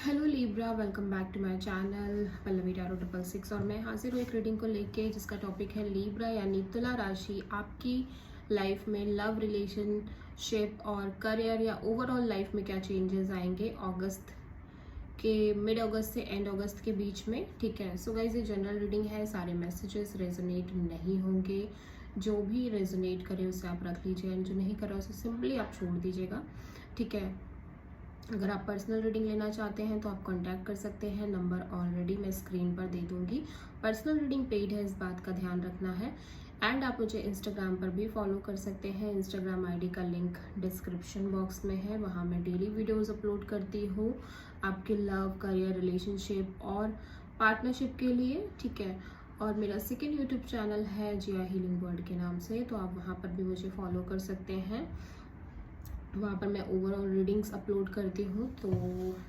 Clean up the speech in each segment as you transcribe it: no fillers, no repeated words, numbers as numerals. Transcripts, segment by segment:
Hello Libra, welcome back to my channel Pallavi tarot 666। और मैं हाजिर हूँ एक रीडिंग को लेके जिसका टॉपिक है लीब्रा यानी तुला राशि। आपकी लाइफ में लव, रिलेशनशिप और करियर या ओवरऑल लाइफ में क्या चेंजेस आएंगे अगस्त के मिड अगस्त से एंड अगस्त के बीच में। ठीक है, सो गाइस ये जनरल रीडिंग है, सारे मैसेजेस रेजोनेट नहीं होंगे। जो भी रेजोनेट करे उसे आप रख लीजिए एंड जो नहीं कर रहा उसे सिंपली आप छोड़ दीजिएगा। ठीक है, अगर आप पर्सनल रीडिंग लेना चाहते हैं तो आप कांटेक्ट कर सकते हैं, नंबर ऑलरेडी मैं स्क्रीन पर दे दूंगी। पर्सनल रीडिंग पेड है, इस बात का ध्यान रखना है। एंड आप मुझे इंस्टाग्राम पर भी फॉलो कर सकते हैं। इंस्टाग्राम आईडी का लिंक डिस्क्रिप्शन बॉक्स में है, वहाँ मैं डेली वीडियोस अपलोड करती हूँ आपके लव, करियर, रिलेशनशिप और पार्टनरशिप के लिए। ठीक है, और मेरा सेकेंड यूट्यूब चैनल है जिया हीलिंग वर्ल्ड के नाम से, तो आप वहाँ पर भी मुझे फॉलो कर सकते हैं। वहाँ पर मैं ओवरऑल रीडिंग्स अपलोड करती हूँ, तो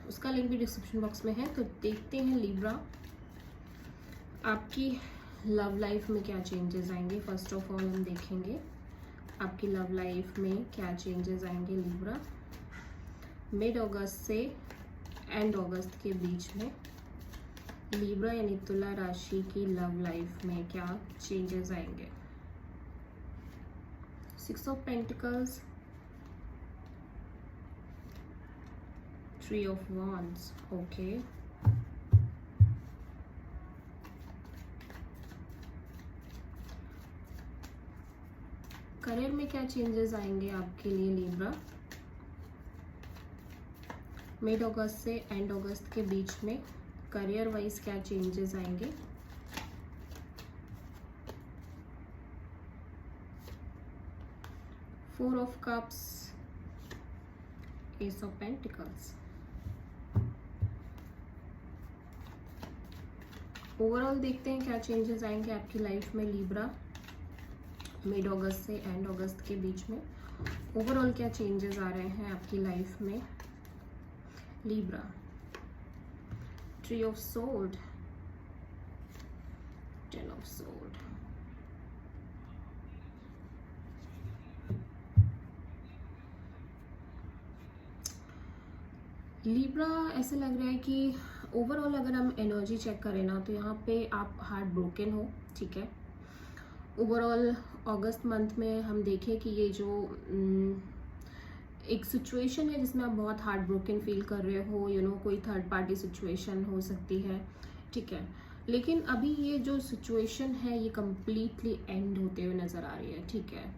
उसका लिंक भी डिस्क्रिप्शन बॉक्स में है। तो देखते हैं लीब्रा, आपकी लव लाइफ में क्या चेंजेस आएंगे। फर्स्ट ऑफ ऑल हम देखेंगे आपकी लव लाइफ में क्या चेंजेस आएंगे लीब्रा मिड अगस्त से एंड अगस्त के बीच में। लीब्रा यानी तुला राशि की लव लाइफ में क्या चेंजेस आएंगे। 6 of pentacles, 3 of Wands, okay. Career में क्या चेंजेस आएंगे आपके लिए लीब्रा मिड अगस्त से एंड अगस्त के बीच में। करियर वाइज क्या चेंजेस आएंगे। Four of cups, S of pentacles. Overall देखते हैं क्या चेंजेस आएंगे आपकी लाइफ में लीब्रा मिड अगस्त से एंड अगस्त के बीच में। ओवरऑल क्या चेंजेस आ रहे हैं आपकी लाइफ में Libra. 3 of sword, 10 of sword। Libra ऐसा लग रहा है कि ओवरऑल अगर हम एनर्जी चेक करें ना, तो यहाँ पे आप हार्ट ब्रोकन हो। ठीक है, ओवरऑल अगस्त मंथ में हम देखें कि ये जो एक सिचुएशन है जिसमें आप बहुत हार्ट ब्रोकन फील कर रहे हो, कोई थर्ड पार्टी सिचुएशन हो सकती है। ठीक है, लेकिन अभी ये जो सिचुएशन है ये कम्प्लीटली एंड होते हुए नज़र आ रही है। ठीक है,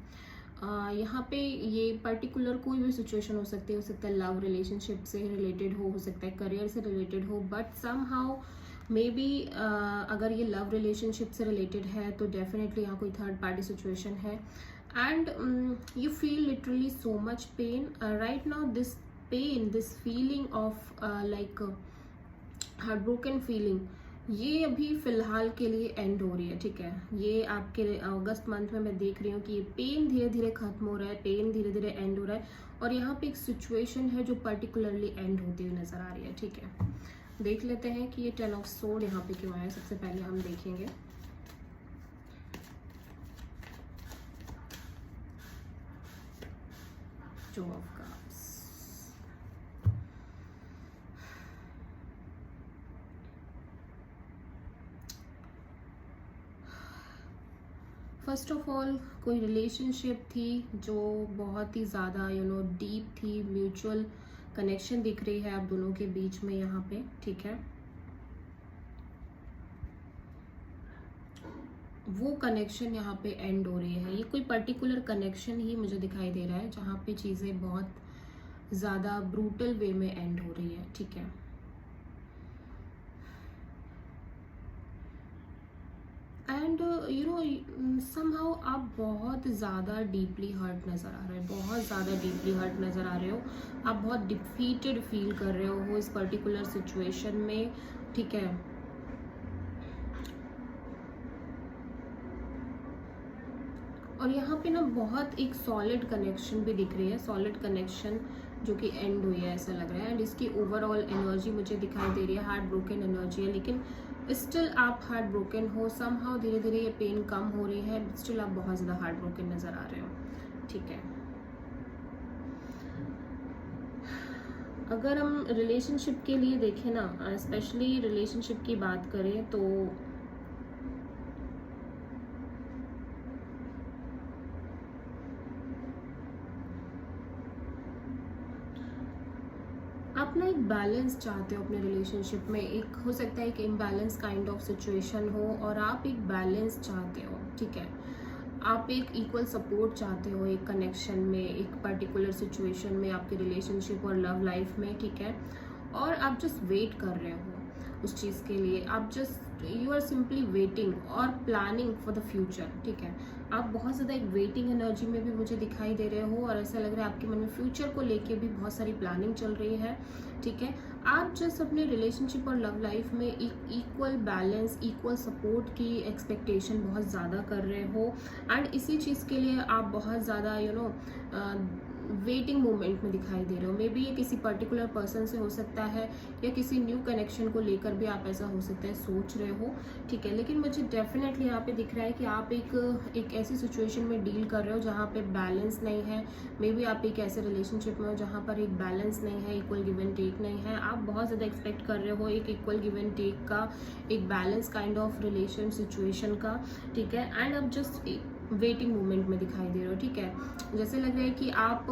यहाँ पे ये पर्टिकुलर कोई भी सिचुएशन हो सकती है, लव रिलेशनशिप से रिलेटेड हो सकता है करियर से रिलेटेड हो, बट समहाउ मे बी अगर ये लव रिलेशनशिप से रिलेटेड है तो डेफिनेटली यहाँ कोई थर्ड पार्टी सिचुएशन है। And you feel literally so much pain right now. This pain, this feeling of like heart broken feeling, ये अभी फिलहाल के लिए एंड हो रही है। ठीक है, ये आपके अगस्त मंथ में मैं देख रही हूँ कि ये पेन धीरे धीरे खत्म हो रहा है, पेन धीरे धीरे एंड हो रहा है। और यहाँ पे एक सिचुएशन है जो पर्टिकुलरली एंड होती हुई नजर आ रही है। ठीक है, देख लेते हैं कि ये 10 of sword यहाँ पे क्यों आया। सबसे पहले हम देखेंगे two of cups. First of all कोई रिलेशनशिप थी जो बहुत ही ज़्यादा डीप थी, म्यूचुअल कनेक्शन दिख रही है आप दोनों के बीच में यहाँ पे। ठीक है, वो कनेक्शन यहाँ पे एंड हो रही है। ये कोई पर्टिकुलर कनेक्शन ही मुझे दिखाई दे रहा है जहाँ पे चीज़ें बहुत ज़्यादा ब्रूटल वे में एंड हो रही है। ठीक है, एंड समहाउ आप बहुत ज़्यादा डीपली हर्ट नज़र आ रहे हो, बहुत ज़्यादा डीपली हर्ट नज़र आ रहे हो। आप बहुत डिफीटेड फील कर रहे हो इस पर्टिकुलर सिचुएशन में। ठीक है, और यहाँ पे ना बहुत एक सॉलिड कनेक्शन भी दिख रही है, सॉलिड कनेक्शन जो कि एंड हुई है ऐसा लग रहा है। एंड इसकी ओवरऑल एनर्जी मुझे दिखाई दे रही है हार्ट ब्रोकन एनर्जी है, लेकिन स्टिल आप हार्ट ब्रोकन हो। समहाउ धीरे धीरे ये पेन कम हो रही है, स्टिल आप बहुत ज़्यादा हार्ट ब्रोकन नज़र आ रहे हो। ठीक है, अगर हम रिलेशनशिप के लिए देखें ना, स्पेशली रिलेशनशिप की बात करें तो आप ना एक बैलेंस चाहते हो अपने रिलेशनशिप में। एक हो सकता है एक इम्बैलेंस काइंड ऑफ सिचुएशन हो और आप एक बैलेंस चाहते हो, ठीक है। आप एक इक्वल सपोर्ट चाहते हो एक कनेक्शन में, एक पर्टिकुलर सिचुएशन में, आपके रिलेशनशिप और लव लाइफ में, ठीक है। और आप जस्ट वेट कर रहे हो उस चीज़ के लिए। आप just you are simply waiting और प्लानिंग फॉर द फ्यूचर, ठीक है। आप बहुत ज़्यादा एक वेटिंग एनर्जी में भी मुझे दिखाई दे रहे हो और ऐसा लग रहा है आपके मन में फ्यूचर को लेके भी बहुत सारी प्लानिंग चल रही है, ठीक है। आप जस्ट अपने रिलेशनशिप और लव लाइफ में एक इक्वल बैलेंस, इक्वल सपोर्ट की एक्सपेक्टेशन बहुत ज़्यादा कर रहे हो एंड इसी चीज़ के लिए आप बहुत ज़्यादा वेटिंग मोमेंट में दिखाई दे रहे हो। मे बी ये किसी पर्टिकुलर पर्सन से हो सकता है या किसी न्यू कनेक्शन को लेकर भी आप ऐसा हो सकता है सोच रहे हो, ठीक है। लेकिन मुझे डेफिनेटली यहाँ पे दिख रहा है कि आप एक ऐसी सिचुएशन में डील कर रहे हो जहाँ पे बैलेंस नहीं है। मे बी आप एक ऐसे रिलेशनशिप में हो जहाँ पर एक बैलेंस नहीं है, इक्वल गिव एंड टेक नहीं है। आप बहुत ज़्यादा एक्सपेक्ट कर रहे हो एक इक्वल गिव एंड टेक का, एक balance kind of relation situation का, ठीक है। एंड आप जस्ट वेटिंग मोमेंट में दिखाई दे रहे हो, ठीक है। जैसे लग रहा है कि आप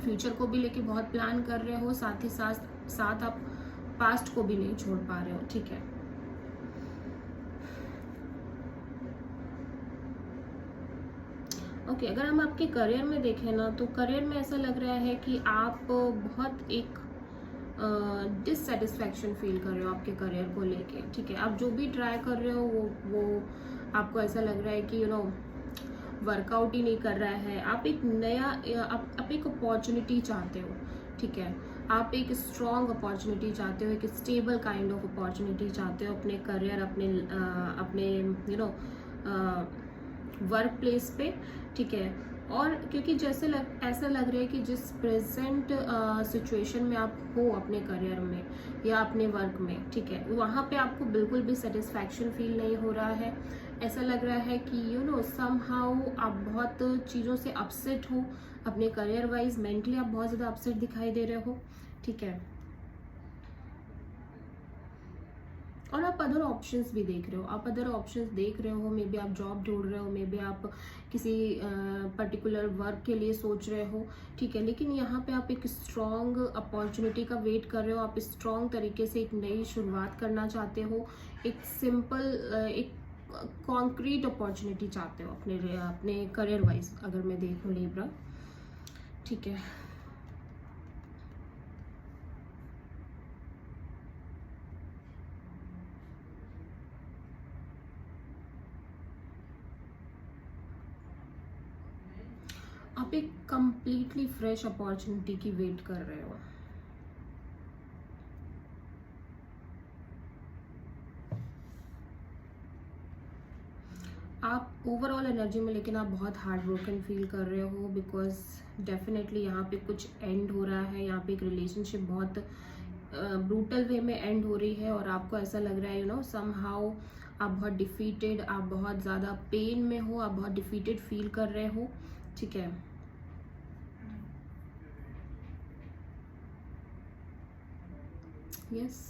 फ्यूचर को भी लेके बहुत प्लान कर रहे हो, साथ ही साथ आप पास्ट को भी नहीं छोड़ पा रहे हो, ठीक है। ओके, अगर हम आपके करियर में देखें ना, तो करियर में ऐसा लग रहा है कि आप बहुत एक डिससेटिस्फैक्शन फील कर रहे हो आपके करियर को लेके, ठीक है। आप जो भी ट्राई कर रहे हो वो आपको ऐसा लग रहा है कि वर्कआउट ही नहीं कर रहा है। आप एक नया आप एक अपॉर्चुनिटी चाहते हो, ठीक है। आप एक स्ट्रॉन्ग अपॉर्चुनिटी चाहते हो, एक स्टेबल काइंड ऑफ अपॉर्चुनिटी चाहते हो अपने करियर, अपने वर्क प्लेस पे, ठीक है। और क्योंकि ऐसा लग रहा है कि जिस प्रेजेंट सिचुएशन में आप हो अपने करियर में या अपने वर्क में, ठीक है, वहाँ पे आपको बिल्कुल भी सेटिस्फैक्शन फील नहीं हो रहा है। ऐसा लग रहा है कि समहाउ आप बहुत चीज़ों से अपसेट हो अपने करियर वाइज, मेंटली आप बहुत ज़्यादा अपसेट दिखाई दे रहे हो, ठीक है। और आप अदर ऑप्शंस भी देख रहे हो, आप अदर ऑप्शंस देख रहे हो। मे बी आप जॉब ढूंढ रहे हो, मे बी आप किसी पर्टिकुलर वर्क के लिए सोच रहे हो, ठीक है। लेकिन यहाँ पे आप एक स्ट्रॉन्ग अपॉर्चुनिटी का वेट कर रहे हो। आप स्ट्रॉन्ग तरीके से एक नई शुरुआत करना चाहते हो, एक सिंपल एक कॉन्क्रीट अपॉर्चुनिटी चाहते हो अपने करियर वाइज, अगर मैं देखूँ लिब्रा, ठीक है। आप एक कंप्लीटली फ्रेश अपॉर्चुनिटी की वेट कर रहे हो। आप ओवरऑल एनर्जी में लेकिन आप बहुत हार्ड ब्रोकन फील कर रहे हो, बिकॉज डेफिनेटली यहाँ पे कुछ एंड हो रहा है। यहाँ पे एक रिलेशनशिप बहुत ब्रूटल वे में एंड हो रही है और आपको ऐसा लग रहा है समहाउ आप बहुत डिफीटेड, आप बहुत ज़्यादा पेन में हो, आप बहुत डिफीटेड फील कर रहे हो, ठीक है। यस,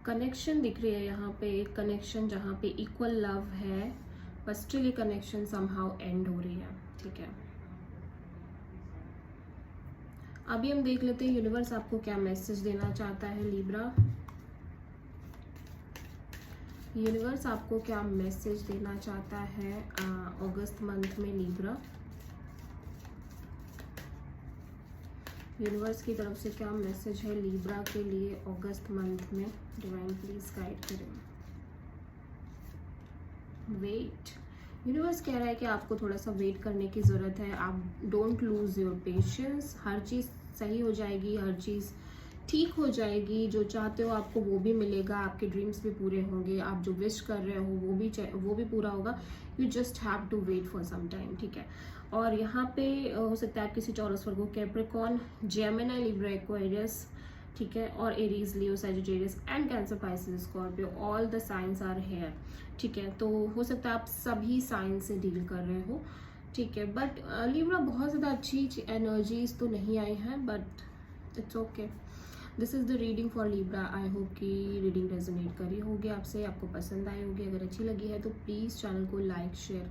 कनेक्शन दिख रही है यहाँ पे, एक कनेक्शन जहाँ पे इक्वल लव है, बट स्टिल ये कनेक्शन समहाउ एंड हो रही है, ठीक है। अभी हम देख लेते हैं यूनिवर्स आपको क्या मैसेज देना चाहता है लिब्रा। यूनिवर्स आपको क्या मैसेज देना चाहता है अगस्त मंथ में लिब्रा। यूनिवर्स की तरफ से क्या मैसेज है लिब्रा के लिए अगस्त मंथ में। डिवाइन प्लीज गाइड करें। वेट, यूनिवर्स कह रहा है कि आपको थोड़ा सा वेट करने की ज़रूरत है। आप डोंट लूज योर पेशेंस, हर चीज़ सही हो जाएगी, हर चीज़ ठीक हो जाएगी। जो चाहते हो आपको वो भी मिलेगा, आपके ड्रीम्स भी पूरे होंगे, आप जो विश कर रहे हो वो भी पूरा होगा। You just have to wait for some time, ठीक है। और यहाँ पे हो सकता है आप किसी Taurus, Virgo, Capricorn, Gemini, Libra, Aquarius, ठीक है, और Aries, Leo, Sagittarius and Cancer, Pisces, Scorpio, all the signs are here, ठीक है। तो हो सकता है आप सभी साइन से डील कर रहे हो, ठीक है, बट लिब्रा बहुत ज़्यादा अच्छी एनर्जीज तो नहीं आई हैं, but it's okay. This is the reading for Libra. I hope कि रीडिंग रेजोनेट करी होगी आपसे, आपको पसंद आई होगी। अगर अच्छी लगी है तो प्लीज़ चैनल को लाइक, शेयर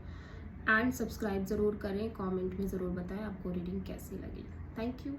एंड सब्सक्राइब ज़रूर करें। कमेंट में ज़रूर बताएं आपको रीडिंग कैसी लगी। Thank you.